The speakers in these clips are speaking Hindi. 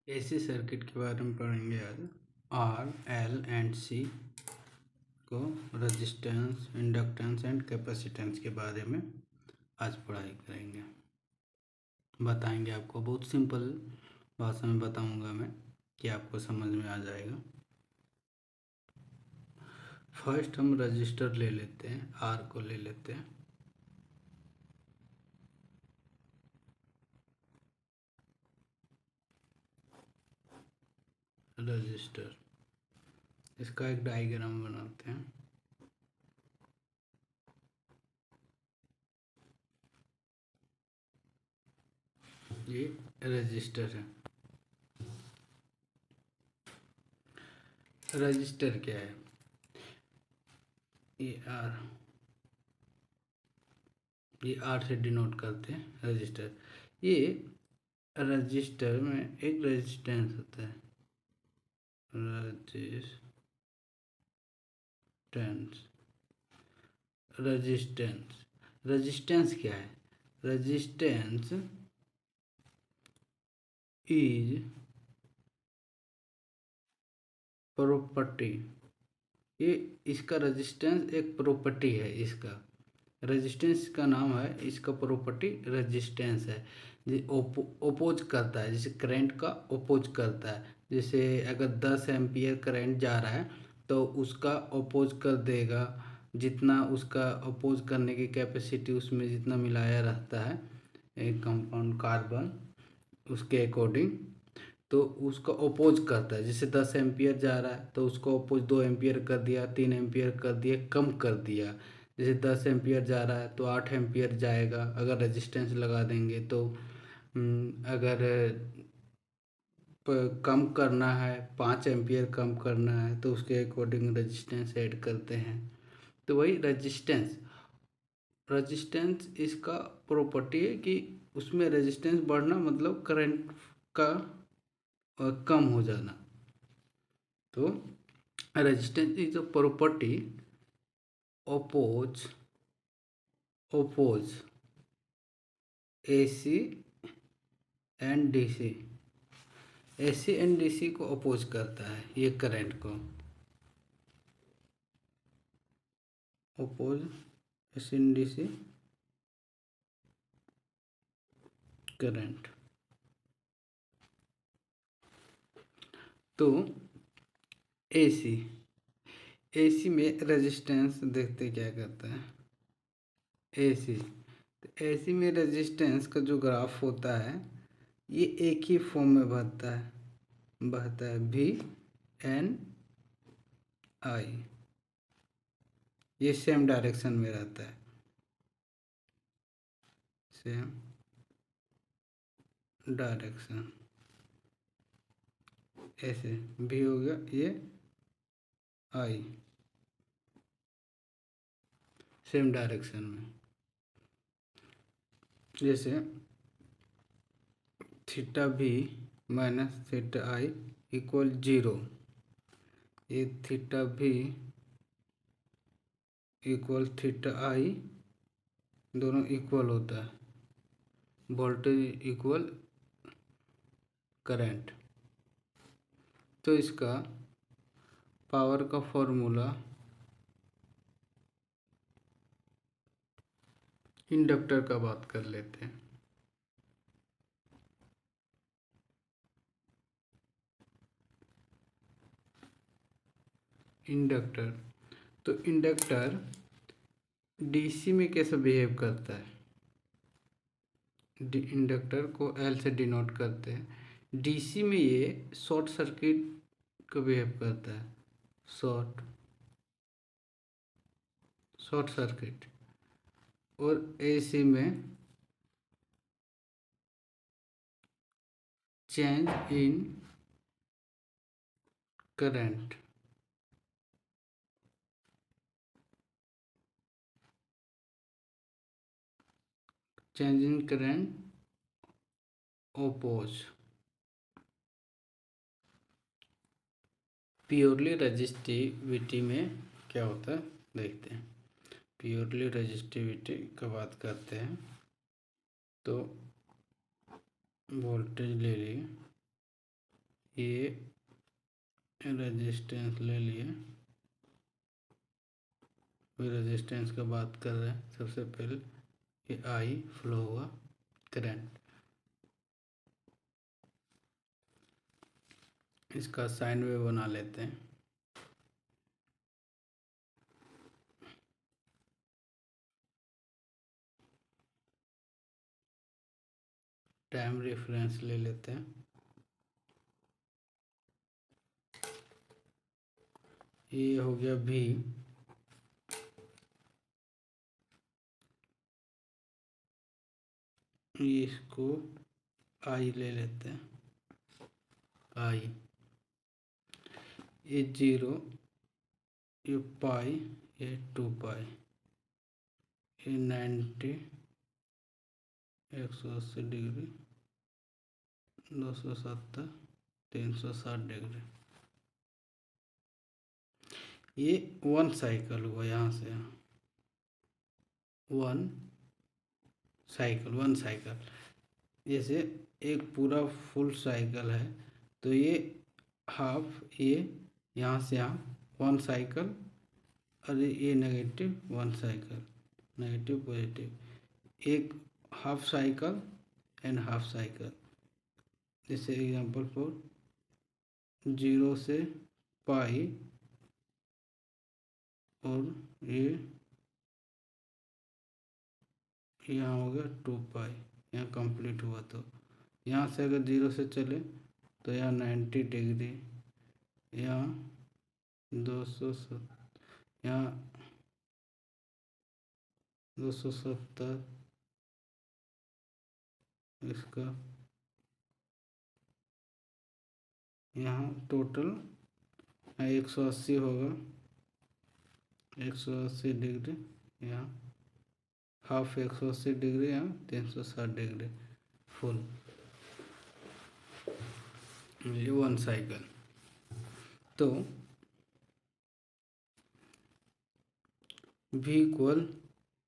एसी सर्किट के बारे में पढ़ेंगे आज। आर, एल एंड सी को रेजिस्टेंस, इंडक्टेंस एंड कैपेसिटेंस के बारे में आज पढ़ाई करेंगे। बताएंगे आपको, बहुत सिंपल भाषा में बताऊंगा मैं कि आपको समझ में आ जाएगा। फर्स्ट हम रजिस्टर ले लेते हैं, आर को ले लेते हैं। रजिस्टर, इसका एक डायग्राम बनाते हैं। ये रजिस्टर है। रजिस्टर क्या है? ये आर से डिनोट करते हैं रजिस्टर। ये रजिस्टर में एक रेजिस्टेंस होता है। रेजिस्टेंस रेजिस्टेंस क्या है? Resistance is property. ये इसका रेजिस्टेंस एक प्रॉपर्टी है। इसका रेजिस्टेंस का नाम है, इसका प्रॉपर्टी रेजिस्टेंस है। ओपोज करता है, जैसे करंट का ओपोज करता है। जैसे अगर 10 एम्पियर करंट जा रहा है तो उसका ओपोज कर देगा, जितना उसका ओपोज करने की कैपेसिटी उसमें जितना मिलाया रहता है एक कंपाउंड कार्बन, उसके अकॉर्डिंग तो उसका ओपोज करता है। जैसे 10 एम्पियर जा रहा है तो उसका ओपोज 2 एम्पियर कर दिया, 3 एम्पियर कर दिया, कम कर दिया। जैसे 10 एम्पियर जा रहा है तो 8 एम्पियर जाएगा अगर रेजिस्टेंस लगा देंगे तो। अगर कम करना है, 5 एम्पियर कम करना है तो उसके अकॉर्डिंग रेजिस्टेंस ऐड करते हैं। तो वही रेजिस्टेंस इसका प्रॉपर्टी है कि उसमें रेजिस्टेंस बढ़ना मतलब करंट का कम हो जाना। तो resistance is a property oppose AC and DC। AC and DC को अपोज करता है ये करंट को। Oppose AC and DC current. तो AC में रेजिस्टेंस देखते क्या करता है। AC तो AC में रेजिस्टेंस का जो ग्राफ होता है ये एक ही फॉर्म में बहता है VNI। ये सेम डायरेक्शन में रहता है, सेम डायरेक्शन। ऐसे भी हो गया, ये I सेम डायरेक्शन में। जैसे थीटा भी माइनस थीटा I इक्वल 0। ये थीटा भी इक्वल थीटा I दोनों इक्वल होता है, वोल्टेज इक्वल करंट। तो इसका पावर का फॉर्मूला इंडक्टर का बात कर लेते हैं। इंडक्टर, तो इंडक्टर DC में कैसे बिहेव करता है? इंडक्टर को L से डिनोट करते हैं। DC में ये शॉर्ट सर्किट को बिहेव करता है, शॉर्ट सर्किट। और AC में change in current. Change in current oppose. Purely resistivity में क्या होता है देखते हैं। प्योरली रजिस्टिविटी का बात करते हैं तो वोल्टेज ले लिए, ये रेजिस्टेंस ले लिए। रेजिस्टेंस का बात कर रहे हैं। सबसे पहले ये आई फ्लो होगा करंट। इसका साइन वेव बना लेते हैं। टाइम रेफरेंस ले लेते हैं। ये हो गया भी, इसको आई ले लेते हैं। आई, ये 0, ये पाई, ये 2 पाई, ये 90, 180 डिग्री, 270, 360 डिग्री। ये 1 साइकिल हुआ यहाँ से यहाँ। 1 साइकिल। जैसे एक पूरा फुल साइकिल है तो ये हाफ, ये यहाँ से यहाँ 1 साइकिल, और ये नेगेटिव 1 साइकिल, नेगेटिव पॉजिटिव, एक half cycle and half cycle. जैसे एग्जांपल फॉर 0 से पाई, और ये यहाँ हो गया 2 पाई, यहाँ कंप्लीट हुआ। तो यहाँ से अगर 0 से चले तो यहाँ 90 डिग्री, यहाँ 270, यहाँ 270, इसका यहाँ टोटल 180 होगा, 180 डिग्री, यहाँ हाफ 180 डिग्री, यहाँ 360 डिग्री फुल। ये 1 साइकिल। तो V equal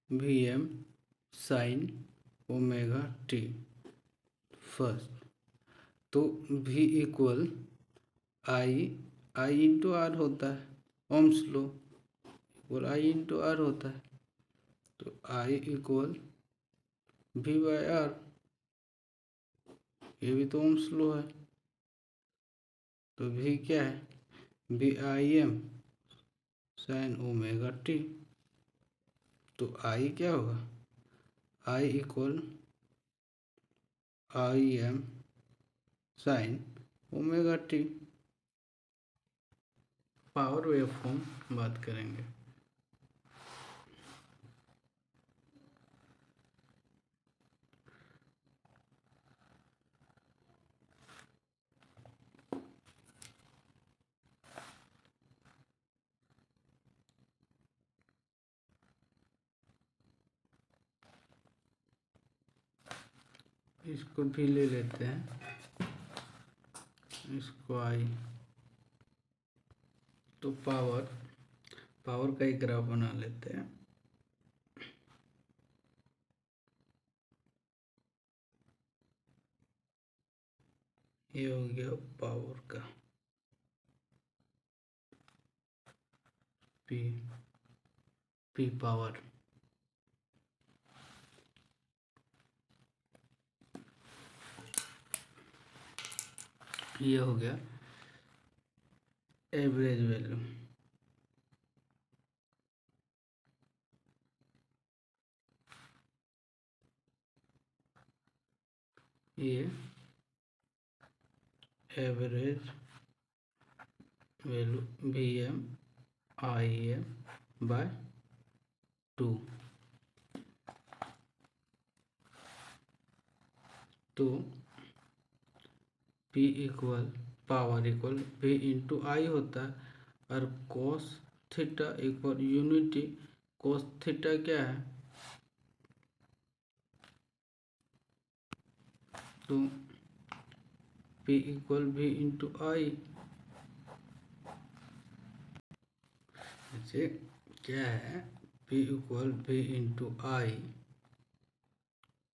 VM sine omega t first. तो V equal I into R होता है, Ohm's law equal I into R होता है। तो I equal V by R, ये भी तो ओम्स लॉ है। तो V क्या है, VIM साइन ओमेगा टी। तो I क्या होगा, I equal IM sign omega T. Power wave form बात करेंगे। इसको भी ले लेते हैं, इसको आई। तो पावर का एक ग्राफ बना लेते हैं। ये हो गया पावर का पी पावर। ये हो गया एवरेज वैल्यू। ये average value VM IM by 2। तो P equal power equal V into I होता है, और cos theta equal unity. cos theta क्या है, तो P equal V into I. जैसे क्या है, P equal V into I,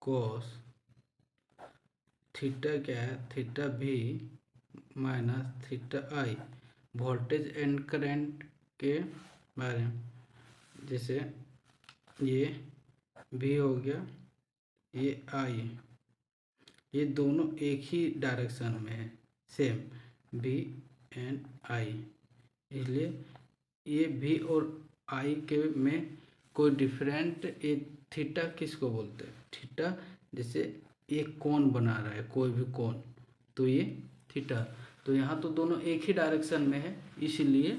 cos theta क्या है, थीटा भी minus theta I. Voltage and current के बारे में, जैसे ये भी हो गया, ये आई, ये दोनों एक ही डायरेक्शन में है, सेम भी एंड आई, इसलिए ये भी और आई के में कोई डिफरेंट, ये थीटा किसको बोलते हैं, थीटा जैसे एक कोण बना रहा है कोई भी कोण, तो ये थीटा, तो यहाँ तो दोनों एक ही डायरेक्शन में है, इसलिए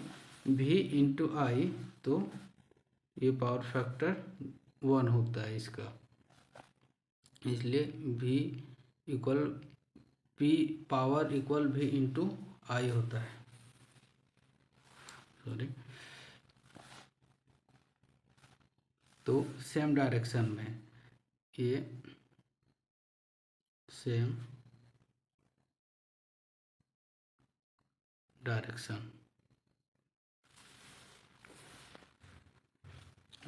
भी इंटू आई, तो ये पावर फैक्टर 1 होता है इसका, इसलिए भी इक्वल पी पावर इक्वल भी इंटू आई होता है, सॉरी। तो सेम डायरेक्शन में, ये सेम डायरेक्शन,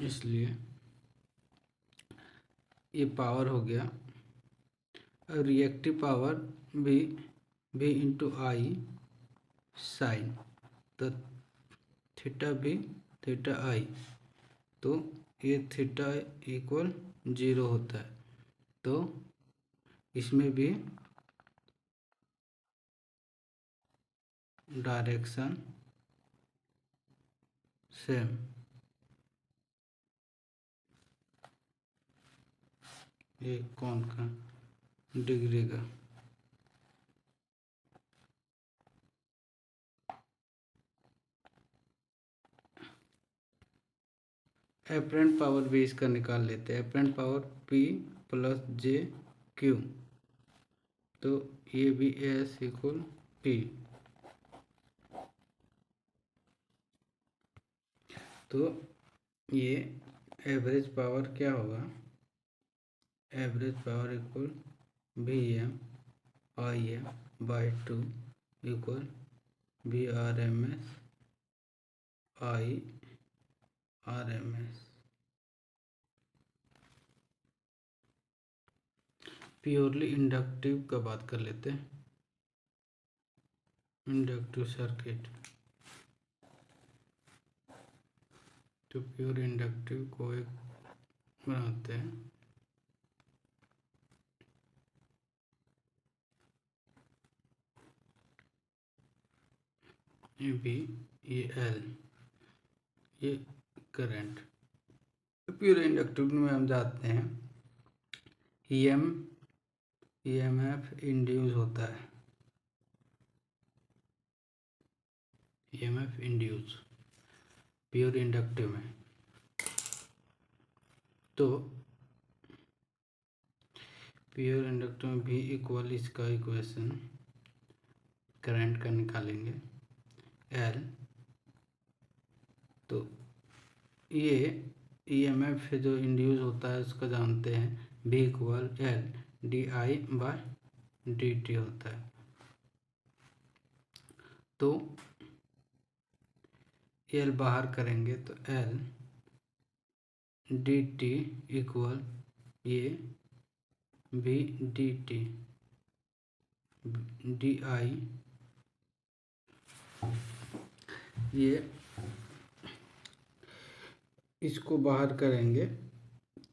इसलिए ये पावर हो गया, और रिएक्टिव पावर भी इंटू आई साइन, तो थीटा भी थीटा आई, तो ये थीटा इक्वल 0 होता है, तो इसमें भी डायरेक्शन सेम, ये कौन का डिग्री का, एपरेंट पावर भी इसका निकाल लेते हैं, एपरेंट पावर P प्लस जे क्यू, तो ये भी एस इक्वल P, तो ये एवरेज पावर क्या होगा, average power equal V M I M by 2 इक्वल V R M S I R M S. Purely inductive का बात कर लेते हैं, इंडक्टिव सर्किट, तो प्योर इंडक्टिव को एक बनाते हैं, ये भी, ये एल, ये करंट। प्योर इंडक्टिव में हम जाते हैं, ईएमएफ इंड्यूस होता है, ईएमएफ इंड्यूस प्योर इंडक्टिव में, तो प्योर इंडक्टिव में भी इक्वल इसका इक्वेशन करंट का निकालेंगे एल, तो ये ईएमएफ जो इंड्यूस होता है उसका जानते हैं, V equal L D I by D T होता है, तो एल बाहर करेंगे तो एल डी टी इक्वल ये भी डी टी डी आई, ये इसको बाहर करेंगे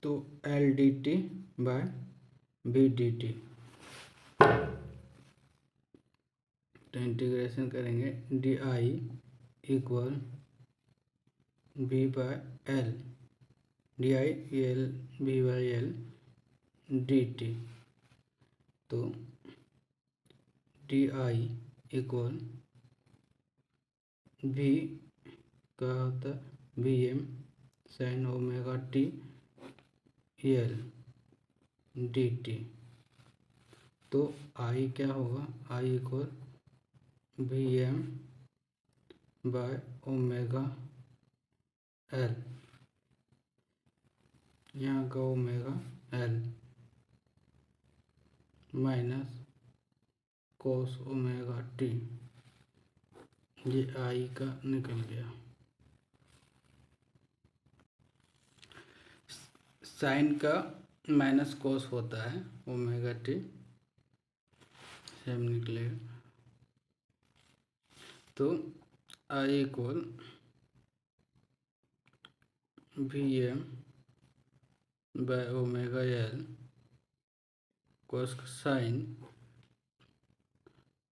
तो L D T by B D T, तो इंटीग्रेशन करेंगे D I equal B by L D I L B by L D T, तो डी आई इक्वल भी का होता है B M sine omega T L D T, तो आई क्या होगा, I equal B M by omega L, यहाँ का omega L minus cos omega T, ये आई का निकल गया। साइन का माइनस कोस होता है ओमेगा टी, सेम निकलेगा, तो I equal Vm by omega L cos sine,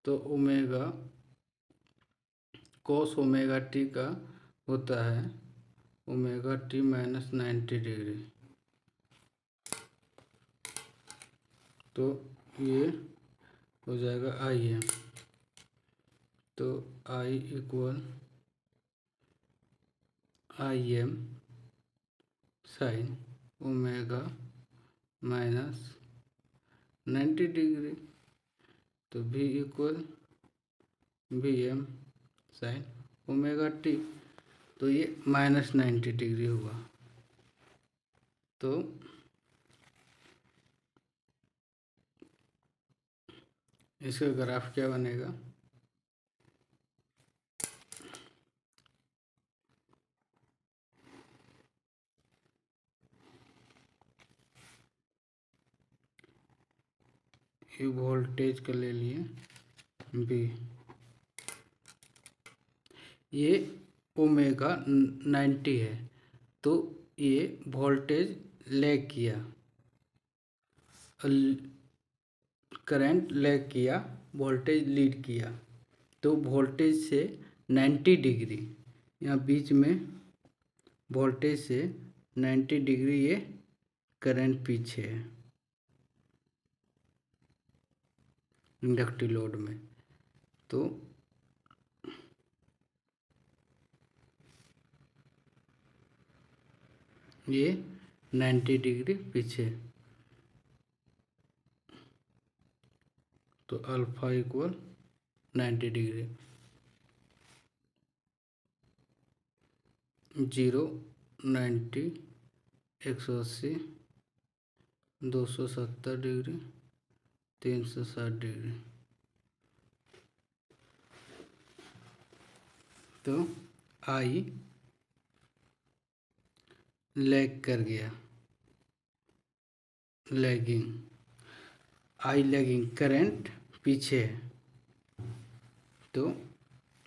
तो ओमेगा कोस ओमेगा टी का होता है ओमेगा टी माइनस 90 डिग्री। तो ये हो जाएगा आई एम, तो I equal I M sine omega minus 90 degree. तो V equal V M sine omega T, तो ये माइनस 90 डिग्री हुआ। तो इसका ग्राफ क्या बनेगा, ये वोल्टेज का ले लिए V, ये ओमेगा 90 है, तो ये वोल्टेज लैग किया, करंट लैग किया, वोल्टेज लीड किया। तो वोल्टेज से 90 डिग्री, यहाँ बीच में वोल्टेज से 90 डिग्री ये करंट पीछे है इंडक्टिव लोड में। तो ये 90 डिग्री पीछे, तो alpha equal 90 degree, 0 90 180 270 degree 360 degree. तो आई लैग कर गया, लैगिंग, आई लैगिंग, करंट पीछे है। तो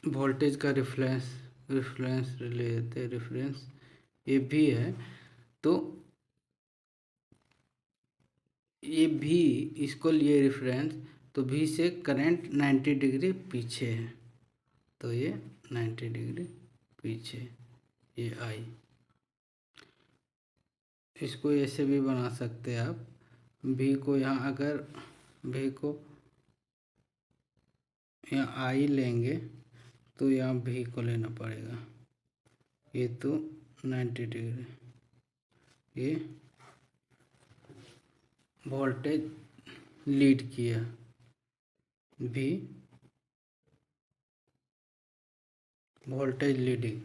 वोल्टेज का रेफरेंस लेते, रेफरेंस ये भी है, तो ये भी इसको लिए रेफरेंस, तो भी से करंट 90 डिग्री पीछे है, तो ये 90 डिग्री पीछे, ये आई। इसको ऐसे भी बना सकते हैं आप, भी को यहाँ अगर भी को यहाँ आई लेंगे तो यहाँ भी को लेना पड़ेगा, ये तो 90 डिग्री, ये वोल्टेज लीड किया, भी वोल्टेज लीडिंग।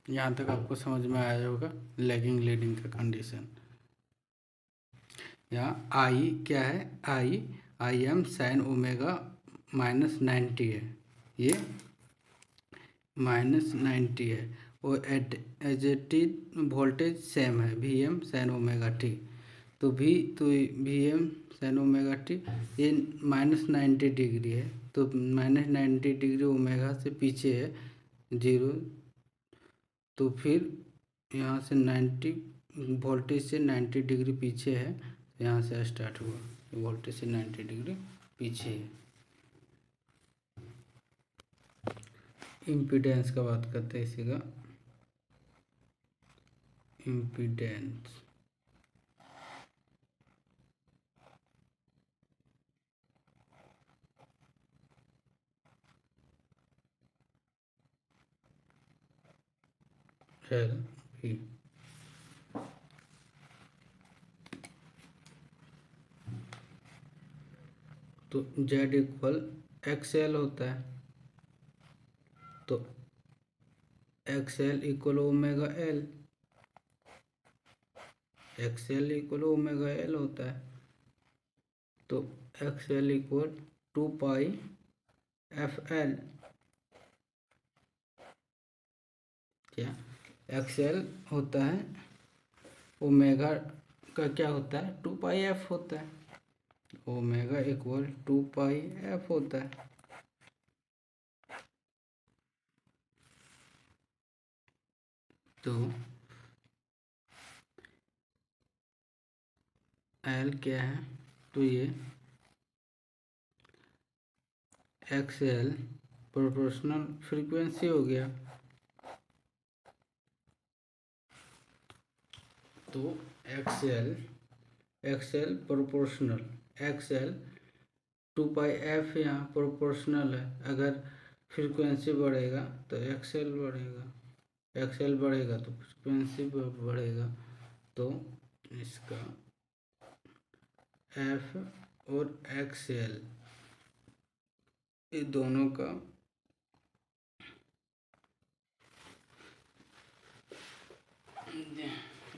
यहाँ तक आपको समझ में आया होगा लैगिंग लीडिंग का कंडीशन। यहाँ आई क्या है, I M sine omega minus 90 है, ये माइनस 90 है, और एजेटिव वोल्टेज सेम है V M sine omega T. तो V M sine omega T ये माइनस 90 डिग्री है, तो माइनस 90 डिग्री ओमेगा से पीछे है 0। तो फिर यहाँ से 90 वोल्टेज से 90 डिग्री पीछे है, यहाँ से स्टार्ट हुआ, वोल्टेज से 90 डिग्री पीछे है। इम्पीडेंस का बात करते हैं, इसी का इम्पीडेंस, एल भी, तो जेड इक्वल एक्स एल होता है, तो X L equal omega L, x L equal omega L होता है। तो एक्स एल इक्वल 2 पाई एफ एल, क्या एक्स एल होता है ओमेगा का क्या होता है 2 पाई एफ होता है, ओमेगा इक्वल 2πf होता है। तो एल क्या है, तो ये एक्स एल प्रोपोर्शनल फ्रीक्वेंसी हो गया। तो X L proportional, x L 2πf यहाँ प्रोपोर्शनल है। अगर फ्रीक्वेंसी बढ़ेगा तो एक्स एल बढ़ेगा, एक्स एल बढ़ेगा तो फ्रीक्वेंसी बढ़ेगा। तो इसका एफ और एक्स एल ये दोनों का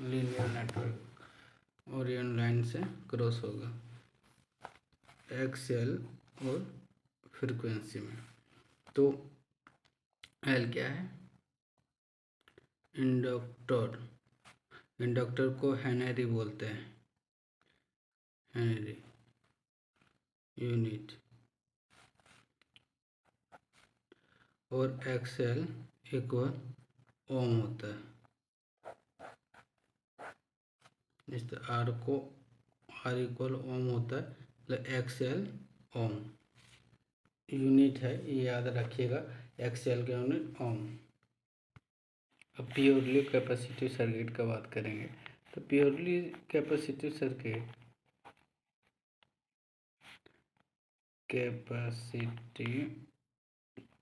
लीनियर नेटवर्क ओरियन लाइन से क्रॉस होगा एक्स एल और फ्रीक्वेंसी में। तो एल क्या है, इंडक्टर, इंडक्टर को हेनरी बोलते हैं, हेनरी यूनिट। और एक्स एल इक्वल ओम होता है। इस आर को आर इक्वल ओम होता है, मतलब एक्स एल ओम यूनिट है, ये याद रखिएगा, एक्स एल का यूनिट ओम। अब प्योरली कैपेसिटिव सर्किट का बात करेंगे। तो purely capacitive circuit,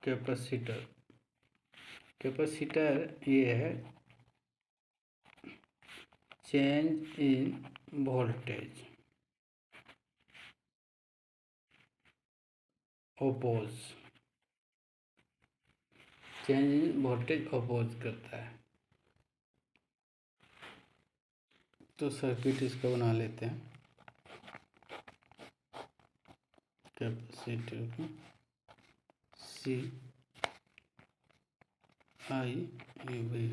capacitor, capacitor ये है change in voltage oppose, change in voltage oppose करता है। तो सर्किट इसका बना लेते हैं, कैपेसिटर की सी आई वी।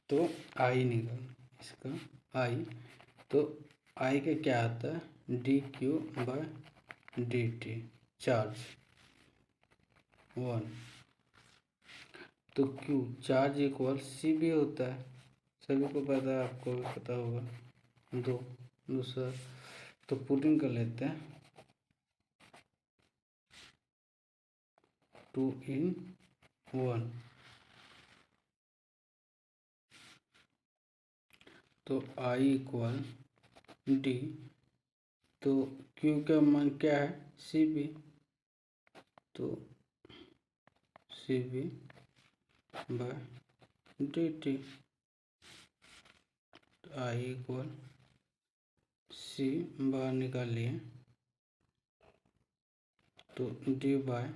तो आई निकल इसका आई, तो आई का क्या आता है, D Q by D T, charge 1। तो क्यू चार्ज इक्वल सी भी होता है, सभी को पता है, आपको भी पता होगा। दूसरा तो पुटिंग कर लेते हैं 2 in 1। तो आई इक्वल डी, तो क्यू का मान क्या है, सी बी, तो C V by D T. तो आई इक्वल सी बाहर निकालिए, तो डी बाय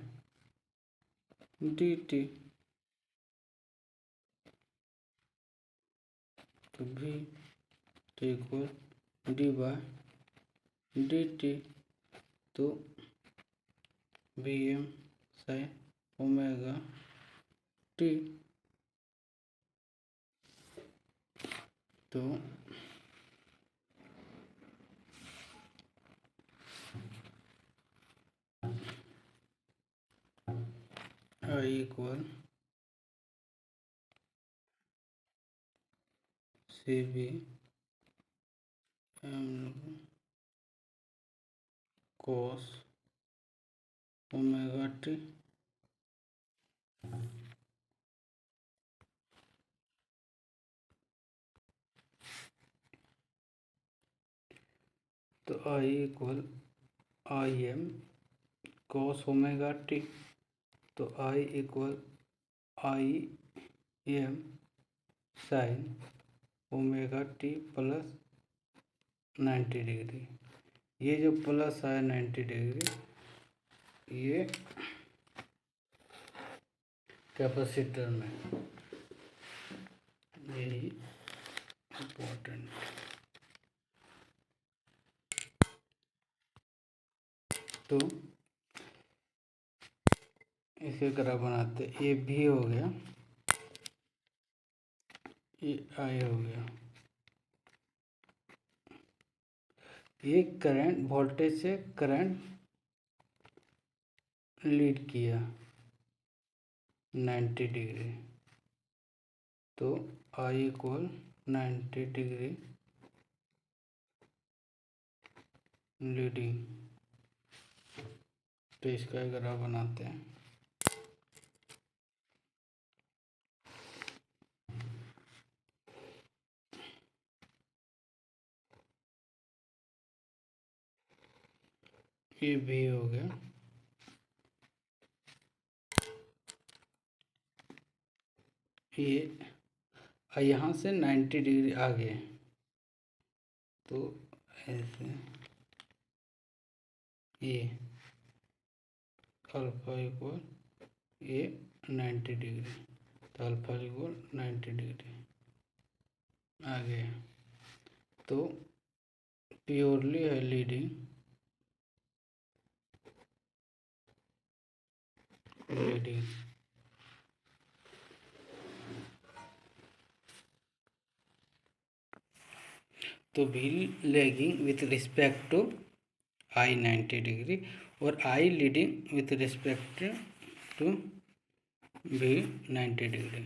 डी टी, तो भी T equal D by D T. तो B M sine omega T. तो I equal C B M cos omega T. तो I equal I M cos omega T. तो I equal I M sine omega T plus 90 degree. ये जो प्लस है 90 डिग्री, ये कैपेसिटर में, यही इम्पोर्टेंट। तो इसी तरह बनाते, ये भी हो गया, ये आई हो गया, ये करंट वोल्टेज से करंट लीड किया 90 डिग्री, तो आई इक्वल 90 डिग्री लीडिंग। तो इसका ग्राफ बनाते हैं। ये भी हो गया, ये यहाँ से 90 डिग्री आगे, तो ऐसे ये अल्फा इक्वल ये 90 डिग्री, तो अल्फा इक्वल 90 डिग्री आगे, तो प्योरली है लीडिंग तो V lagging with respect to I 90 degree और I leading with respect to V 90 degree.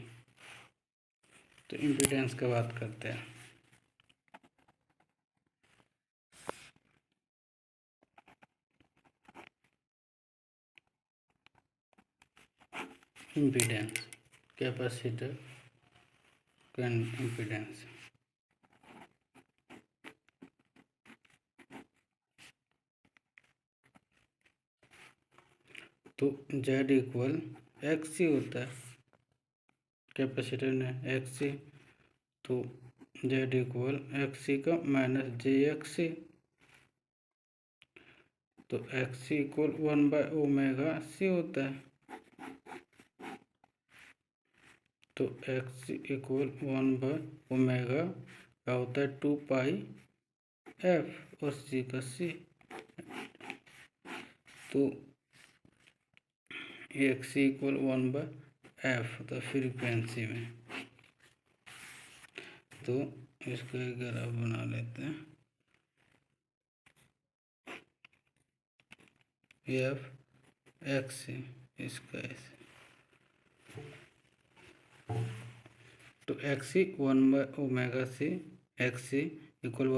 तो इम्पीडेंस का बात करते हैं। इम्पीडेंस कैपेसिटर कैन इम्पीडेंस, तो Z इक्वल XC होता है, कैपेसिटर में XC, तो Z इक्वल XC का माइनस JXC, तो XC इक्वल 1/ओमेगा C होता है, तो XC इक्वल 1/ओमेगा का होता है 2πf और C का C, तो XC इक्वल 1/f होता है फ्रीक्वेंसी में। तो इसका एक ग्राफ बना लेते हैं। एफ XC इसका ऐसे, तो XC 1/ओमेगा C, XC equal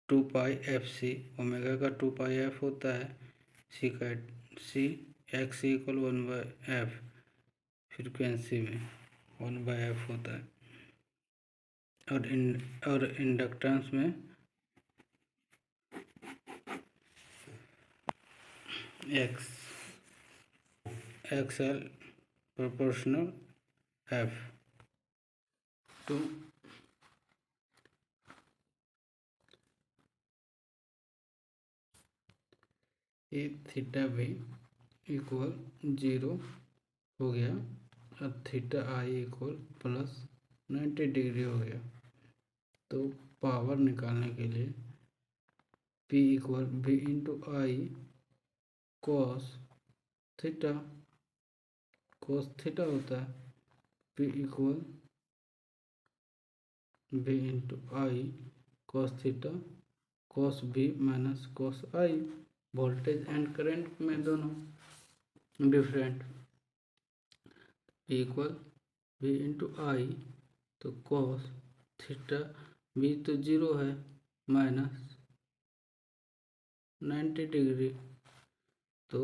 1/2πfC, omega का 2πf होता है, C का C, XC equal 1/f frequency में 1/f होता है, और इंडक्टेंस में XL प्रोपोर्शनल F। तो ये थीटा भी इक्वल 0 हो गया और theta I equal plus 90 degree हो गया। तो पावर निकालने के लिए P equal V into I cos theta होता है, P equal V into I cos theta cos V minus cos I, voltage and current में दोनों different. P equal V into I, तो कॉस थीटा V तो 0 है माइनस 90 डिग्री, तो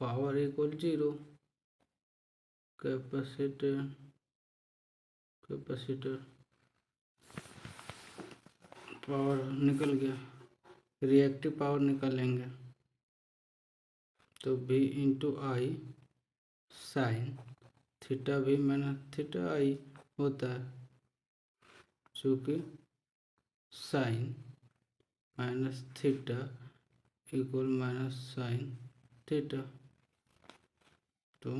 पावर इक्वल 0, कैपेसिटर पावर निकल गया, रिएक्टिव पावर निकालेंगे, तो V into I sine theta भी माइनस थीटा आई होता है, चूँकि sine minus theta equal minus sine theta, तो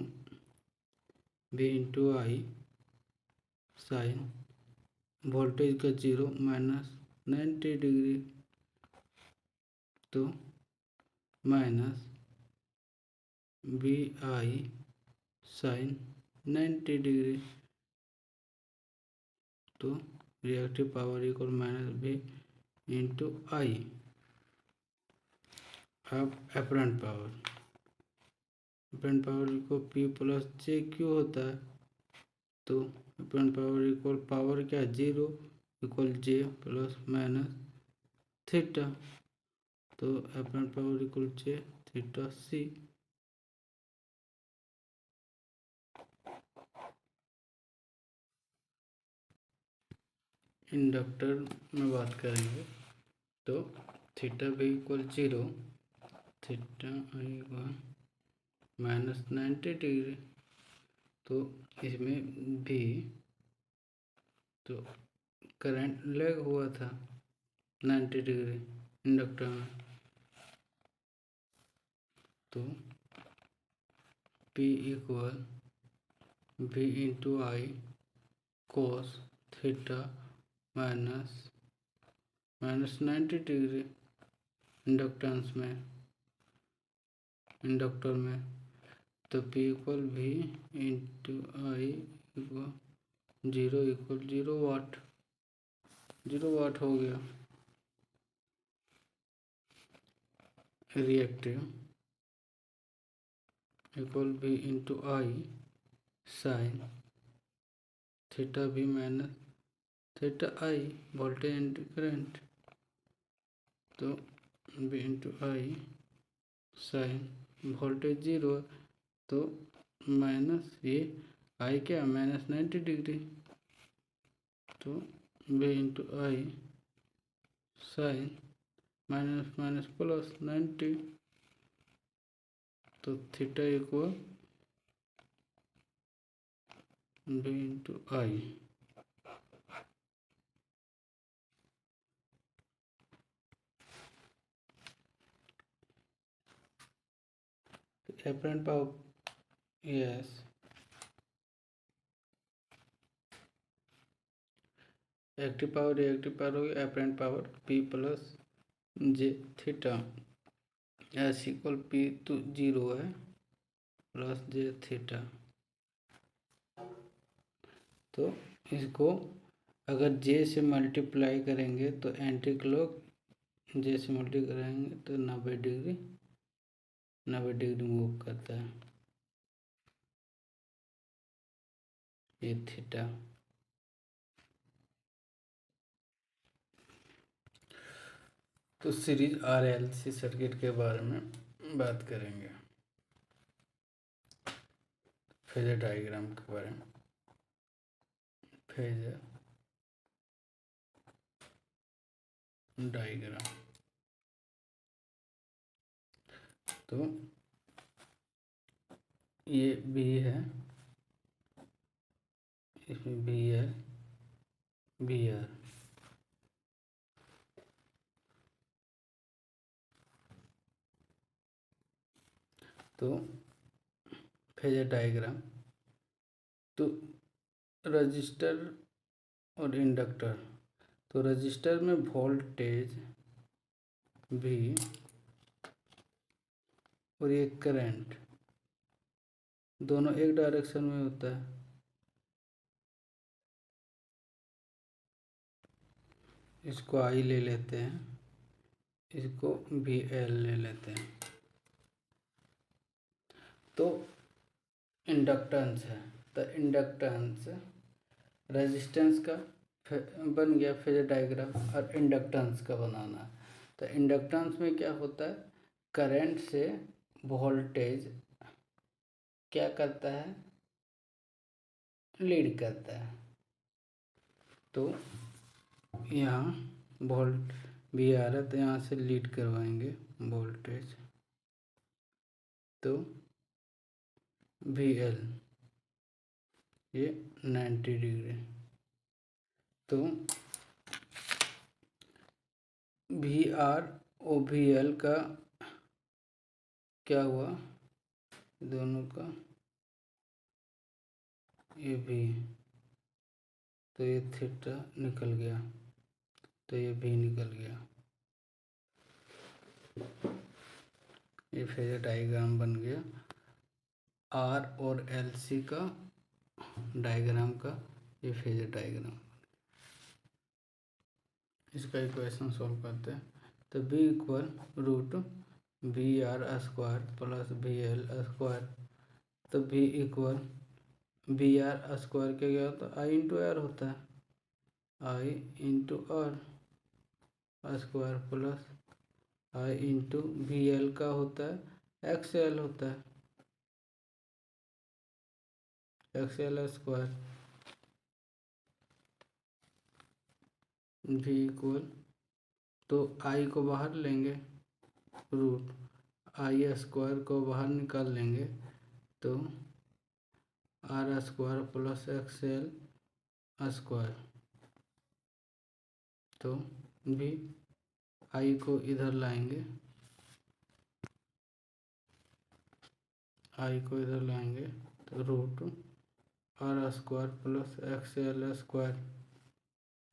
V into I sine voltage का 0 माइनस 90 डिग्री, तो minus V I sine 90 degree, तो reactive power equal minus V into I. अब apparent power equal P plus J Q होता है, तो अपरेंट पावर इक्वल पावर क्या, zero equal J plus minus theta, तो अपरेंट पावर इक्वल जे थीटा सी। इंडक्टर में बात करेंगे तो थीटा भी equal zero, theta equal minus 90 degree, तो इसमें भी तो करंट लैग हुआ था 90 डिग्री इंडक्टर में, तो P equal V into I cos theta minus 90 degree inductor में, तो P equal V into I equal zero watt हो गया। Reactive equal V into I sine theta भी minus theta I voltage and current, तो V into I sine voltage zero, तो माइनस ये आई क्या माइनस 90 डिग्री, तो V into I sine minus minus plus 90, तो थीटा इक्वल V इंटू आई। Apparent power yes, active power reactive power होगी, अपरेंट पावर P प्लस जे थीटा एस इक्वल P तो जीरो है प्लस जे थीटा, तो इसको अगर जे से मल्टीप्लाई करेंगे तो एंटी क्लॉक जे से मल्टीप्लाई करेंगे तो 90 डिग्री मूव करता है ये थीटा। तो सीरीज RLC सर्किट के बारे में बात करेंगे, फेजर डायग्राम के बारे में। फेजर डायग्राम, तो ये बी है, इसमें बी है बी आर, तो फेजर डायग्राम, तो रजिस्टर और इंडक्टर, तो रजिस्टर में वोल्टेज भी और ये करंट दोनों एक डायरेक्शन में होता है, इसको आई ले लेते हैं, इसको भी एल ले लेते हैं, तो इंडक्टेंस है, तो इंडक्टेंस रेजिस्टेंस का बन गया फेजर डायग्राम, और इंडक्टेंस का बनाना है, तो इंडक्टेंस में क्या होता है, करंट से वोल्टेज क्या करता है, लीड करता है, तो यहाँ वोल्ट भी आ रहा है तो यहाँ से लीड करवाएंगे वोल्टेज, तो वी एल ये 90 डिग्री, तो V R or V L का क्या हुआ, दोनों का ये भी, तो ये थीटा निकल गया, तो ये भी निकल गया, ये फेजर डायग्राम बन गया आर और एल सी का डायग्राम का, ये फेजर डायग्राम। इसका इक्वेशन सॉल्व करते हैं, तो B equal root VR² plus VL²। तो V इक्वल VR² क्या होता है, I इंटू R होता है, I into R² plus I into VL का होता है XL होता है, XL²। V इक्वल, तो I को बाहर लेंगे, रूट I² को बाहर निकाल लेंगे, तो R² प्लस XL²। तो भी I को इधर लाएंगे, I को इधर लाएंगे, तो रूट R² प्लस XL²।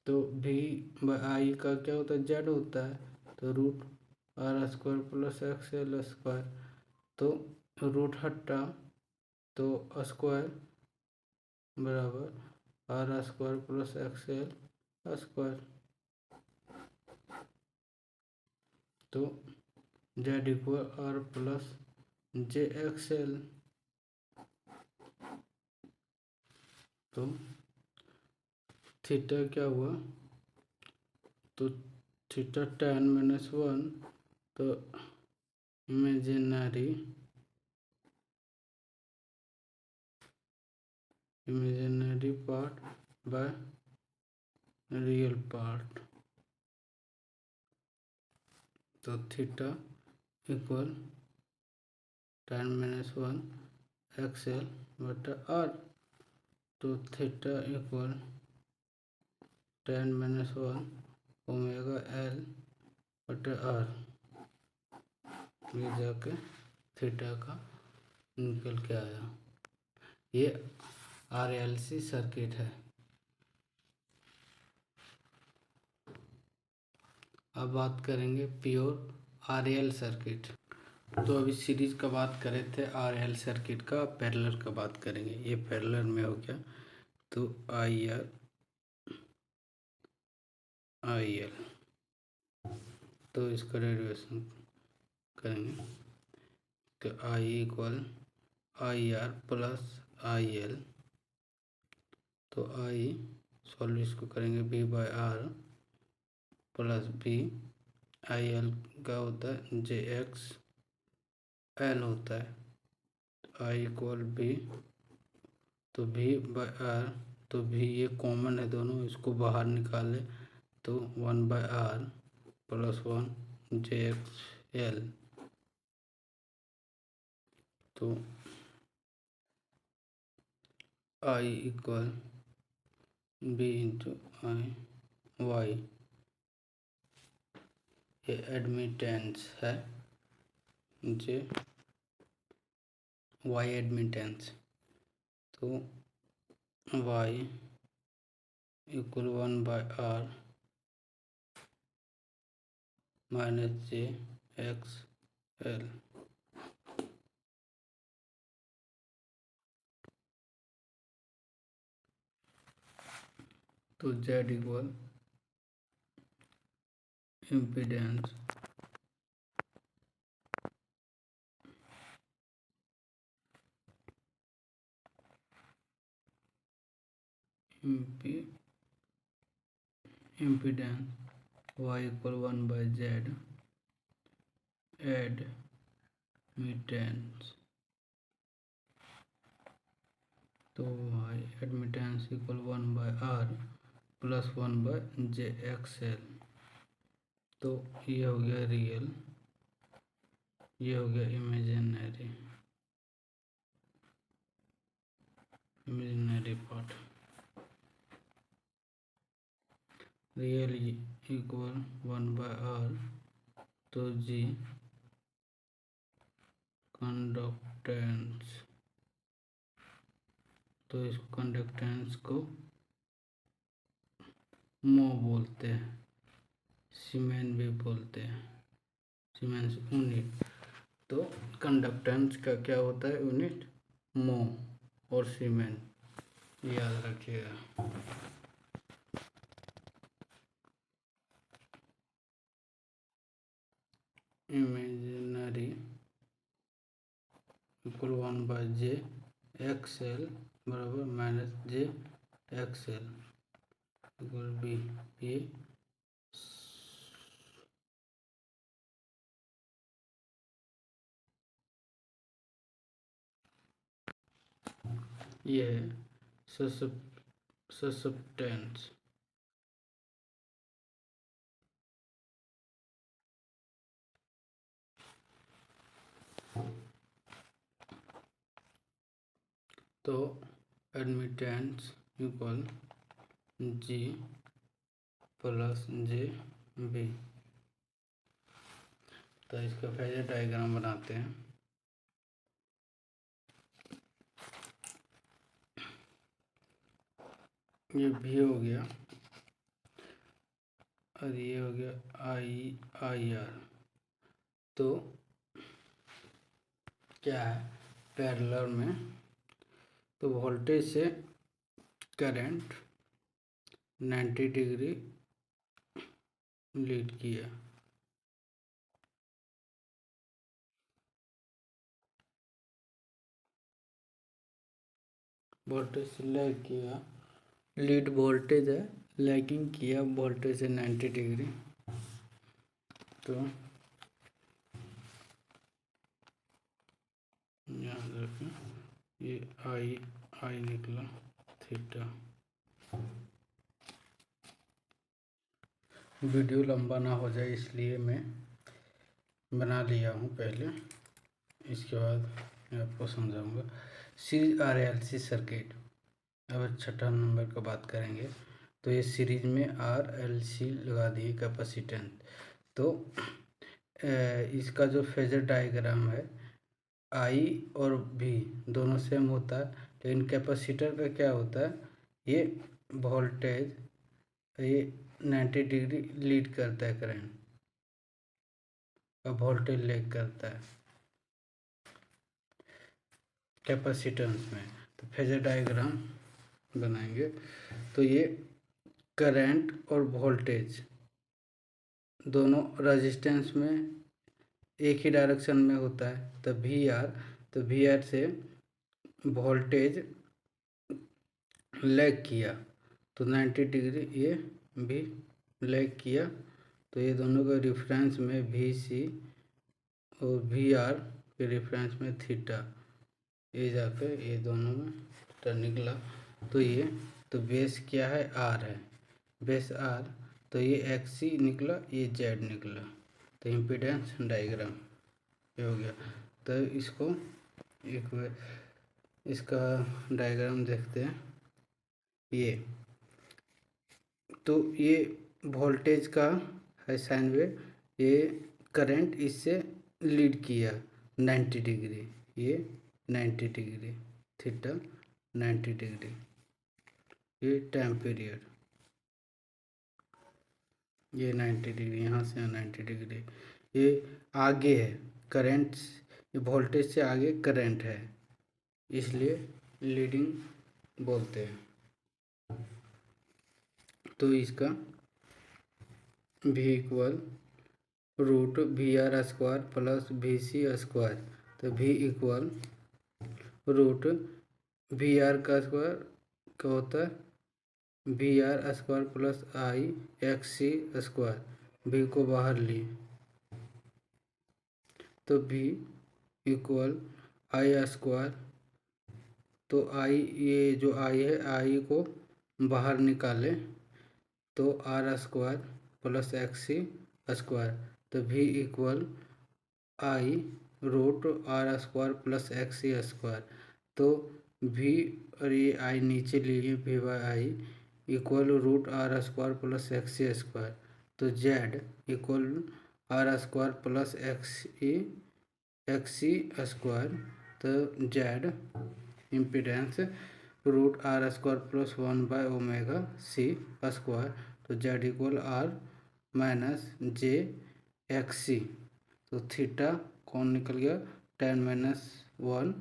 तो भी I का क्या होता है, Z होता है, तो रूट R² प्लस XL²। तो रूट हटा, तो स्क्वायर बराबर R² प्लस XL²। तो Z equal R plus JXL। तो थीटा क्या हुआ, तो थीटा tan -1, तो imaginary part by real part. तो थीटा इक्वल tan -1 XL बटा R। तो theta equal tan -1 omega L बटा R। ये जाके थीटा का निकल के आया। ये RLC सर्किट है। अब बात करेंगे प्योर RL सर्किट। तो अभी सीरीज का बात करे थे, RL सर्किट का पैरेलल का बात करेंगे। ये पैरेलल में हो गया, तो IR IL, तो इसका डेरिवेशन करेंगे, तो I equal IR plus IL। तो I सॉल्व इसको करेंगे, V/R प्लस V, IL का होता है JXL होता है, I इक्वल V, तो V/R, तो V ये कॉमन है दोनों, इसको बाहर निकाले, तो 1/R प्लस 1 JXL। तो I equal B into Y, ये एडमिटेंस है, जे Y एडमिटेंस। तो Y equal 1/R minus JXL। तो Z equal impedance impedance Y equal 1/Z admittance. तो Y admittance equal 1/R plus 1/JXL। तो ये हो गया रियल, ये हो गया imaginary part. Real equal 1/R, तो G कंडक्टेंस, तो इस कंडक्टेंस को मो बोलते हैं, सीमेन भी बोलते हैं, सीमेंस यूनिट। तो कंडक्टेंस का क्या होता है यूनिट, मो और सीमेन, याद रखिएगा। Imaginary by J x L बराबर minus J x L equal B. ये है ससेप्टेंस। तो एडमिटेंस इक्वल जी प्लस जे बी। तो इसका फेजर डायग्राम बनाते हैं। ये भी हो गया और ये हो गया आई आर। तो क्या है पैरेलल में, तो वोल्टेज से करंट 90 डिग्री लीड किया। वोल्टेज से लैग किया, लीड वोल्टेज है, लैगिंग किया वोल्टेज से 90 डिग्री। तो याद रखें ये आई निकला थीटा। वीडियो लंबा ना हो जाए इसलिए मैं बना लिया हूँ पहले, इसके बाद मैं आपको समझाऊंगा। Series RLC circuit. अब छठा नंबर का बात करेंगे। तो ये सीरीज में RLC लगा दिए कैपेसिटेंस। तो इसका जो फेजर डायग्राम है आई और भी दोनों सेम होता है, लेकिन कैपेसिटर का क्या होता है, ये वोल्टेज ये 90 डिग्री लीड करता है करंट और वोल्टेज लैग करता है कैपेसिटेंस में। तो फेजर डायग्राम बनाएंगे। तो ये करंट और वोल्टेज दोनों रेजिस्टेंस में एक ही डायरेक्शन में होता है। तो वी आर से वोल्टेज लैग किया तो 90 डिग्री ये भी लैग किया। तो ये दोनों के रेफरेंस में VC और VR के रेफरेंस में थीटा, ये जाकर ये दोनों में थीटा निकला। तो ये तो बेस क्या है R है, बेस R। तो ये XC निकला, ये Z निकला। तो इम्पीडेंस डायग्राम ये हो गया। तो इसको एक इसका डायग्राम देखते हैं। ये तो ये वोल्टेज का है साइन वेव, ये करंट इससे लीड किया 90 डिग्री, ये 90 डिग्री थीटा 90 डिग्री, ये टाइम पीरियड, ये 90 डिग्री, यहाँ से 90 डिग्री। ये आगे है करंट, ये वोल्टेज से आगे करंट है, इसलिए लीडिंग बोलते हैं। तो इसका V equal root VR square plus VC square. तो V इक्वल रूट VR का स्क्वायर क्या होता है, VR square plus IXC square. V को बाहर लिए तो V इक्वल I स्क्वायर। तो I, ये जो I है I को बाहर निकाले तो R square plus XC square. तो V equal I root R square plus XC square. तो V और ये I नीचे लिए V by I equal root R square plus XC square. तो Z equal R square plus XC square. तो Z impedance root R square plus 1 by omega C square. तो Z equal R minus JXC। तो थीटा कौन निकल गया, 10 minus 1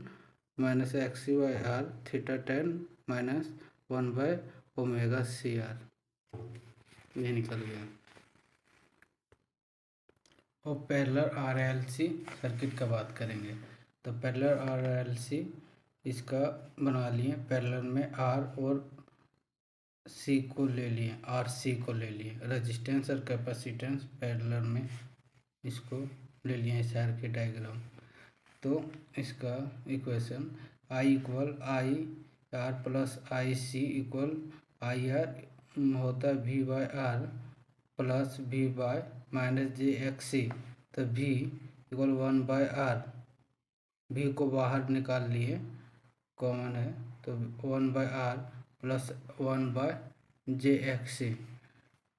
minus XC by R, theta 10 minus 1 by omega CR, ये निकल गया। और पैरेलल RLC सर्किट का बात करेंगे। तो पैरेलल RLC इसका बना लिए। पैरेलल में R और C को ले लिए, RC को ले लिए। रेजिस्टेंस और कैपेसिटेंस पैरेलल में इसको ले लिए सर्किट डायग्राम। तो इसका equation I equal I R plus I C equal I R होता है V by R plus V by minus J X C. तो V equal 1 by R, V को बाहर निकाल लिए, कॉमन है, तो 1 by R plus 1 by J X C.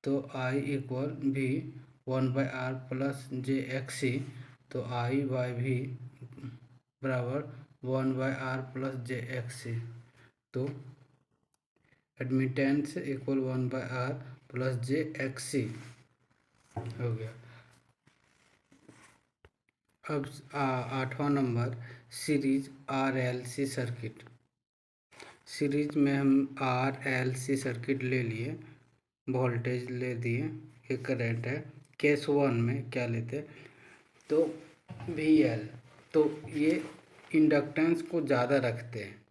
तो I equal V 1 by R plus J X C. तो I बाय V बराबर 1 by R plus J X C. तो admittance equal 1 by R plus J X C हो गया। अब 8वां number series RLC circuit. Series में हम RLC सर्किट ले लिए, वोल्टेज ले दिए, एक करंट है। केस 1 में क्या लेते, तो VL, तो ये इंडक्टेंस को ज़्यादा रखते हैं।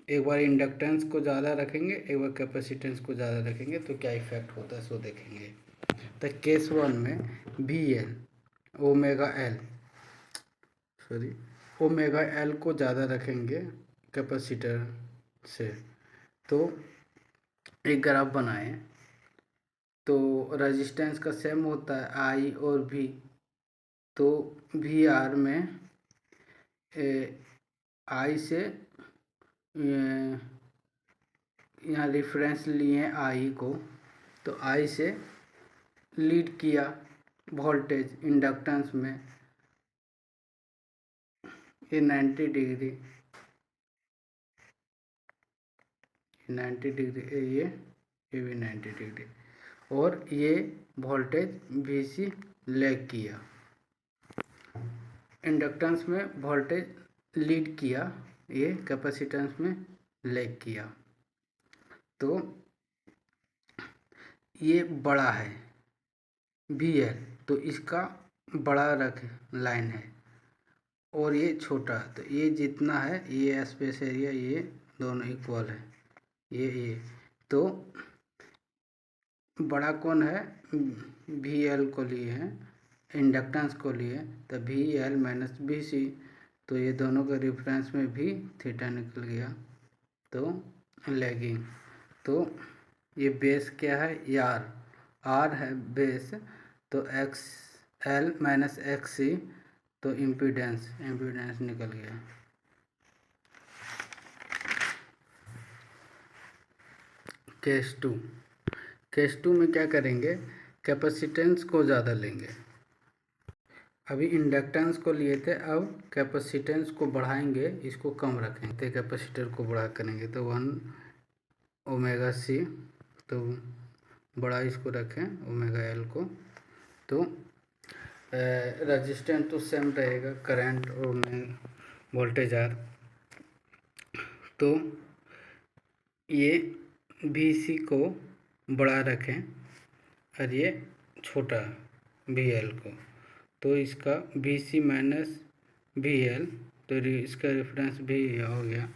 एक बार इंडक्टेंस को ज़्यादा रखेंगे, एक बार कैपेसिटेंस को ज़्यादा रखेंगे, तो क्या इफेक्ट होता है सो देखेंगे। तो केस 1 में VL ओमेगा एल को ज़्यादा रखेंगे कैपेसिटर से। तो एक ग्राफ बनाएं, तो रेजिस्टेंस का सेम होता है I और V। तो VR में I से यहाँ रेफरेंस लिए I को, तो I से लीड किया वोल्टेज इंडक्टेंस में, ये 90 डिग्री, ये भी 90 डिग्री, और ये वोल्टेज VC लैग किया, इंडक्टेंस में वोल्टेज लीड किया, ये कैपेसिटेंस में लैग किया। तो ये बड़ा है VL, तो इसका बड़ा रख लाइन है, और ये छोटा, तो ये जितना है, ये स्पेस एरिया, ये दोनों इक्वल है, ये तो बड़ा कौन है, VL को लिए हैं, इंडक्टेंस को लिए, तो VL माइनस VC। तो ये दोनों के रेफरेंस में भी थीटा निकल गया, तो लैगिंग। तो ये बेस क्या है, R है बेस, तो XL माइनस XC, तो इम्पीडेंस निकल गया। केस टू में क्या करेंगे, कैपेसिटेंस को ज़्यादा लेंगे। अभी इंडक्टेंस को लिए थे, अब कैपेसिटेंस को बढ़ाएंगे, इसको कम रखेंगे, तो कैपेसिटर को बड़ा करेंगे, तो 1 ओमेगा C, तो बड़ा इसको रखें ओमेगा L को। तो रेजिस्टेंस तो सेम रहेगा, करंट और वोल्टेज R। तो ये VC को बड़ा रखें और ये छोटा VL को, तो इसका VC माइनस VL, तो इसका रेफरेंस भी हो गया।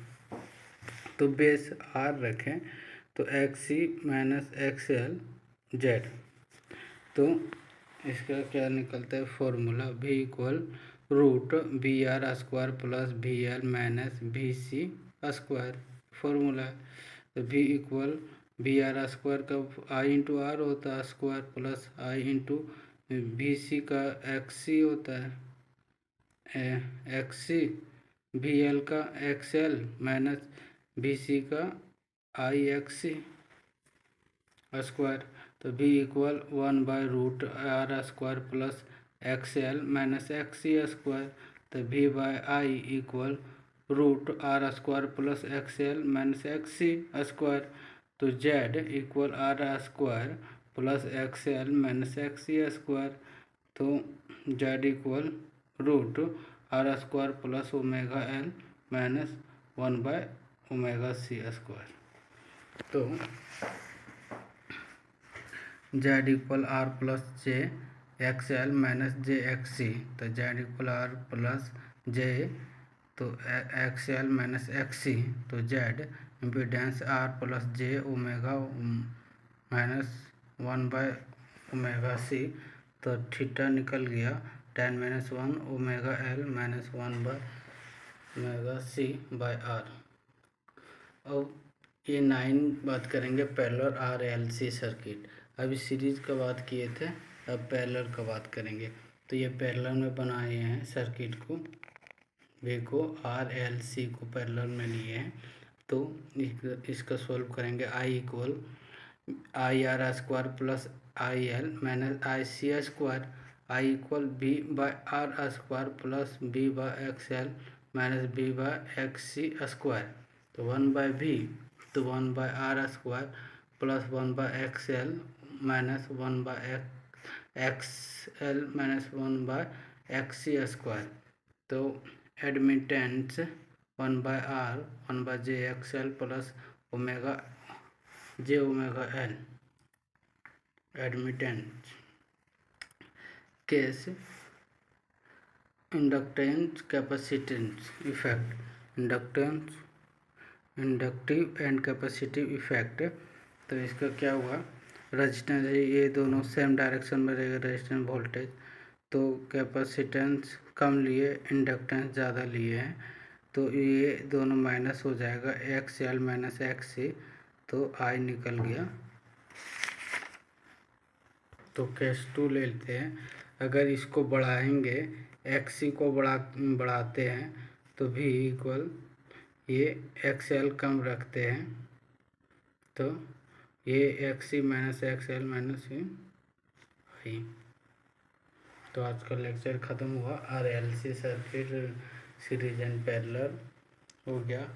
तो बेस R रखें, तो XC माइनस XL Z। तो इसका क्या निकलता है formula, V equal root VR square plus VL minus VC square, formula. तो V इक्वल VR स्क्वायर का I इंटू R होता है square, plus I into VC का XC होता है, XC VL का XL माइनस VC का IXC स्क्वायर। तो V equal 1 by root R square plus XL minus XC square. तो V by I equal root R square plus XL minus XC square. तो Z equal R square plus XL minus XC square. तो Z equal root R square plus omega L minus 1 by omega C square. तो Z equal R plus J X L minus J X C, तो Z equal R plus J, तो X L minus X C, तो Z impedance R plus J omega minus 1/ओमेगा सी, तो थीटा निकल गया 10 - 1 ओमेगा एल माइनस 1/ओमेगा सी/आर। अब ये 9 बात करेंगे parallel R L C circuit. अभी सीरीज का बात किए थे, अब पैरेलल का बात करेंगे। तो ये पैरेलल में बनाए हैं सर्किट को, वे को आर एल सी को पैरेलल में लिए हैं। तो इसका सॉल्व करेंगे। I equal I R square plus I L minus I C square, I equal B by R square plus B by X L minus B by X C square, तो 1/v, तो 1/r square plus 1/xl minus 1/xl minus 1/xc square, तो admittance 1/r 1/jxl plus omega J omega L. Admittance case inductance capacitance effect, inductive and capacitive effect. तो इसका क्या हुआ, रजिस्टेंस ये दोनों सेम डायरेक्शन में रहेगा, रजिस्टेंस वोल्टेज, तो कैपेसिटेंस कम लिए, इंडक्टेंस ज़्यादा लिए हैं, तो ये दोनों माइनस हो जाएगा, x L minus X C, तो आई निकल गया। तो केस 2 ले लेते हैं। अगर इसको बढ़ाएंगे, एक्स सी को बढ़ाते हैं, तो भी इक्वल ये एक्स एल कम रखते हैं, तो ये X C minus X L minus I. तो आज का लेक्चर ख़त्म हुआ। R L C circuit series and parallel हो गया।